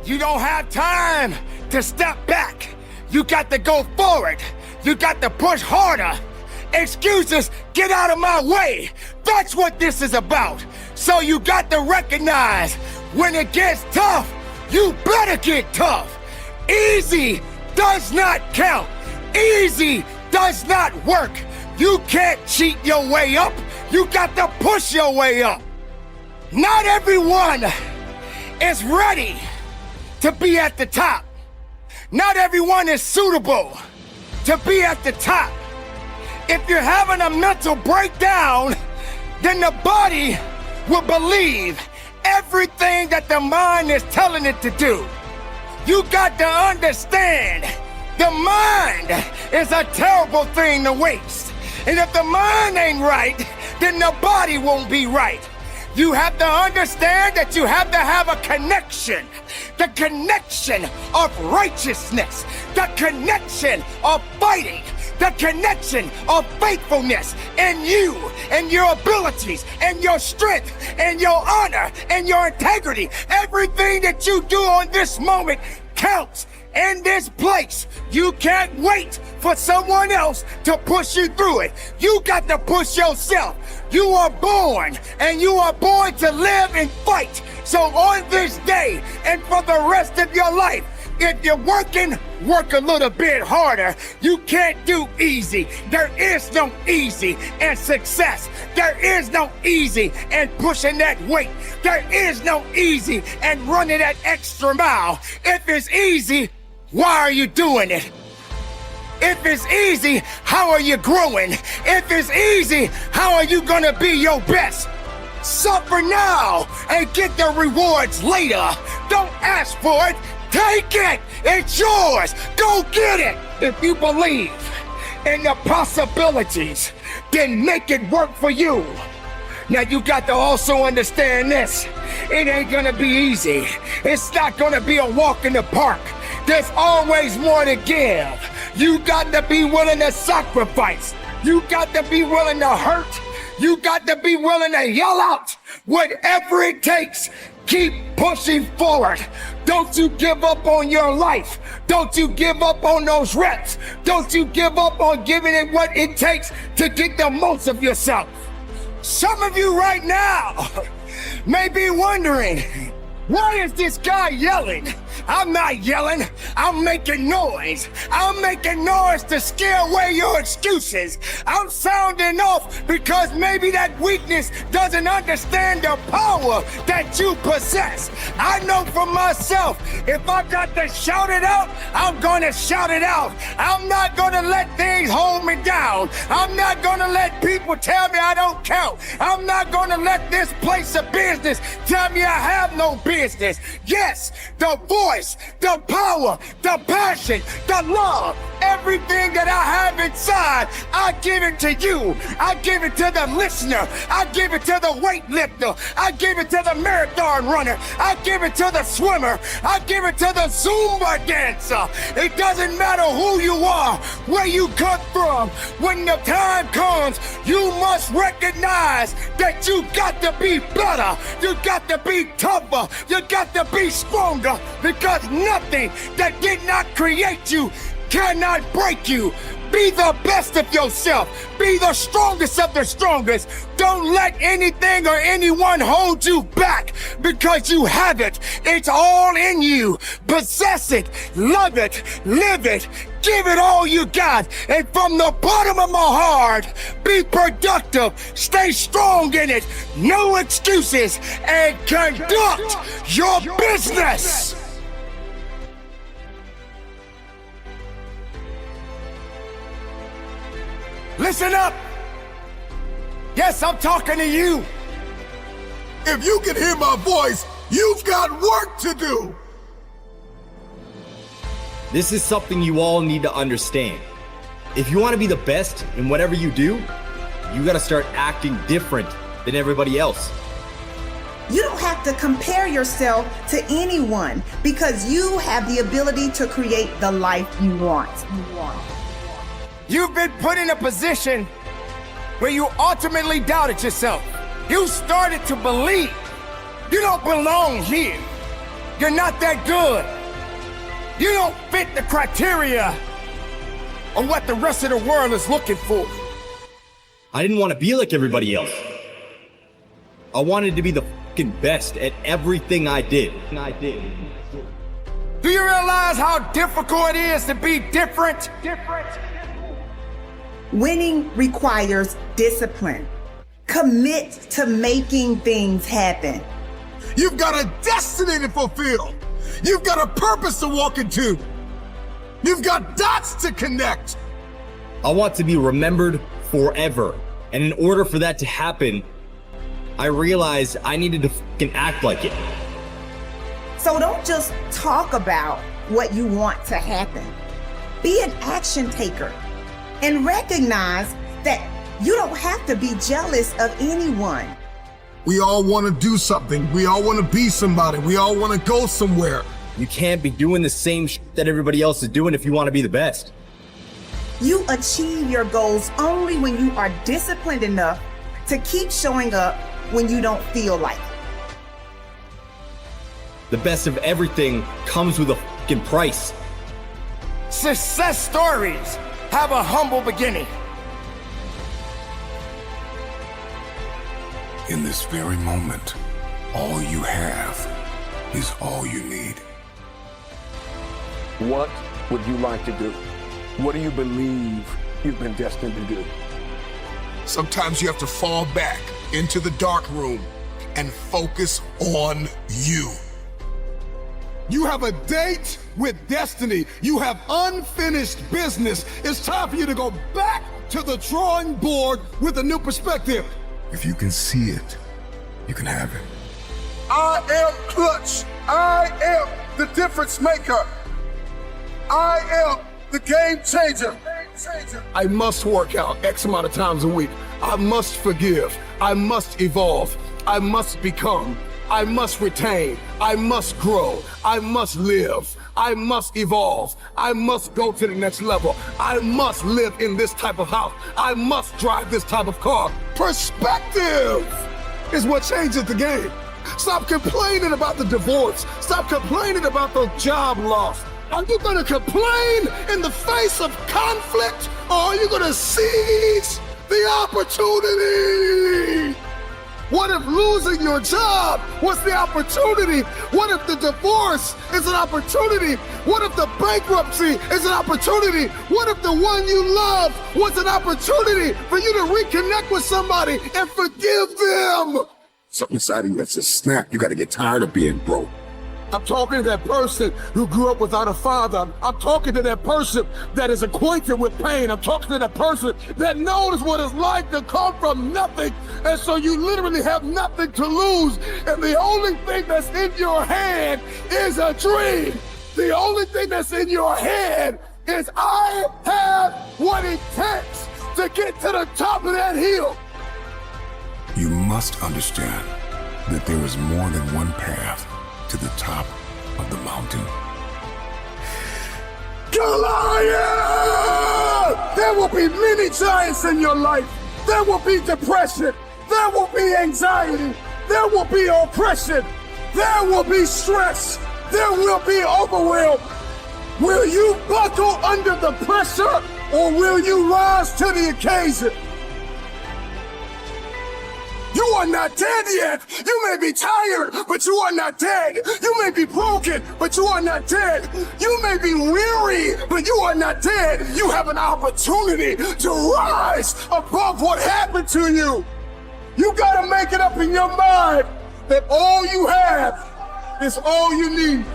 You don't have time to step back. You got to go forward. You got to push harder. Excuses, get out of my way. That's what this is about. So you got to recognize when it gets tough, you better get tough. Easy does not count. Easy does not work. You can't cheat your way up. You got to push your way up. Not everyone is ready to be at the top. Not everyone is suitable to be at the top. If you're having a mental breakdown, then the body will believe everything that the mind is telling it to do. You got to understand, the mind is a terrible thing to waste. And if the mind ain't right, then the body won't be right. You have to understand that you have to have a connection. The connection of righteousness. The connection of fighting. The connection of faithfulness in you and your abilities and your strength and your honor and your integrity. Everything that you do on this moment counts in this place. You can't wait for someone else to push you through it. You got to push yourself. You are born, and you are born to live and fight. So on this day and for the rest of your life, if you're working, work a little bit harder. You can't do easy. There is no easy in success. There is no easy in pushing that weight. There is no easy in running that extra mile. If it's easy, why are you doing it? If it's easy, how are you growing? If it's easy, how are you gonna be your best? Suffer now and get the rewards later. Don't ask for it. Take it! It's yours! Go get it! If you believe in the possibilities, then make it work for you. Now you got to also understand this. It ain't gonna be easy. It's not gonna be a walk in the park. There's always more to give. You got to be willing to sacrifice. You got to be willing to hurt. You got to be willing to yell out. Whatever it takes, keep pushing forward. Don't you give up on your life. Don't you give up on those reps. Don't you give up on giving it what it takes to get the most of yourself. Some of you right now may be wondering, why is this guy yelling? I'm not yelling, I'm making noise. I'm making noise to scare away your excuses. I'm sounding off because maybe that weakness doesn't understand the power that you possess. I know for myself, if I got to shout it out, I'm gonna shout it out. I'm not gonna let things hold me down. I'm not gonna let people tell me I don't count. I'm not gonna let this place of business tell me I have no business. Yes, the voice, the power, the passion, the love, everything that I have inside, I give it to you. I give it to the listener. I give it to the weightlifter. I give it to the marathon runner. I give it to the swimmer. I give it to the Zumba dancer. It doesn't matter who you are, where you come from. When the time comes, you must recognize that you got to be better. You got to be tougher. You got to be stronger, because nothing that did not create you cannot break you. Be the best of yourself. Be the strongest of the strongest. Don't let anything or anyone hold you back, because you have it. It's all in you. Possess it. Love it. Live it. Give it all you got. And from the bottom of my heart, be productive. Stay strong in it. No excuses. And conduct your business. Listen up. Yes, I'm talking to you. If you can hear my voice, you've got work to do. This is something you all need to understand. If you want to be the best in whatever you do, you got to start acting different than everybody else. You don't have to compare yourself to anyone, because you have the ability to create the life you want. You've been put in a position where you ultimately doubted yourself. You started to believe you don't belong here. You're not that good. You don't fit the criteria of what the rest of the world is looking for. I didn't want to be like everybody else. I wanted to be the fucking best at everything I did. Do you realize how difficult it is to be different? Winning requires discipline. Commit to making things happen. You've got a destiny to fulfill. You've got a purpose to walk into. You've got dots to connect. I want to be remembered forever. And in order for that to happen, I realized I needed to fucking act like it. So don't just talk about what you want to happen. Be an action taker and recognize that you don't have to be jealous of anyone. We all want to do something. We all want to be somebody. We all want to go somewhere. You can't be doing the same shit that everybody else is doing if you want to be the best. You achieve your goals only when you are disciplined enough to keep showing up when you don't feel like it. The best of everything comes with a fucking price. Success stories have a humble beginning. In this very moment, all you have is all you need. What would you like to do? What do you believe you've been destined to do? Sometimes you have to fall back into the dark room and focus on you. You have a date with destiny. You have unfinished business. It's time for you to go back to the drawing board with a new perspective. If you can see it, you can have it. I am clutch. I am the difference maker. I am the game changer. I must work out X amount of times a week. I must forgive. I must evolve. I must become. I must retain. I must grow. I must live. I must evolve. I must go to the next level. I must live in this type of house. I must drive this type of car. Perspective is what changes the game. Stop complaining about the divorce. Stop complaining about the job loss. Are you gonna complain in the face of conflict, or are you gonna seize the opportunity? What if losing your job was the opportunity? What if the divorce is an opportunity? What if the bankruptcy is an opportunity? What if the one you love was an opportunity for you to reconnect with somebody and forgive them? Something inside of you that says, snap, you gotta get tired of being broke. I'm talking to that person who grew up without a father. I'm talking to that person that is acquainted with pain. I'm talking to that person that knows what it's like to come from nothing. And so you literally have nothing to lose. And the only thing that's in your hand is a dream. The only thing that's in your head is I have what it takes to get to the top of that hill. You must understand that there is more than one path to the top of the mountain. Goliath! There will be many giants in your life. There will be depression. There will be anxiety. There will be oppression. There will be stress. There will be overwhelm. Will you buckle under the pressure, or will you rise to the occasion? You are not dead yet. You may be tired, but you are not dead. You may be broken, but you are not dead. You may be weary, but you are not dead. You have an opportunity to rise above what happened to you. You gotta make it up in your mind that all you have is all you need.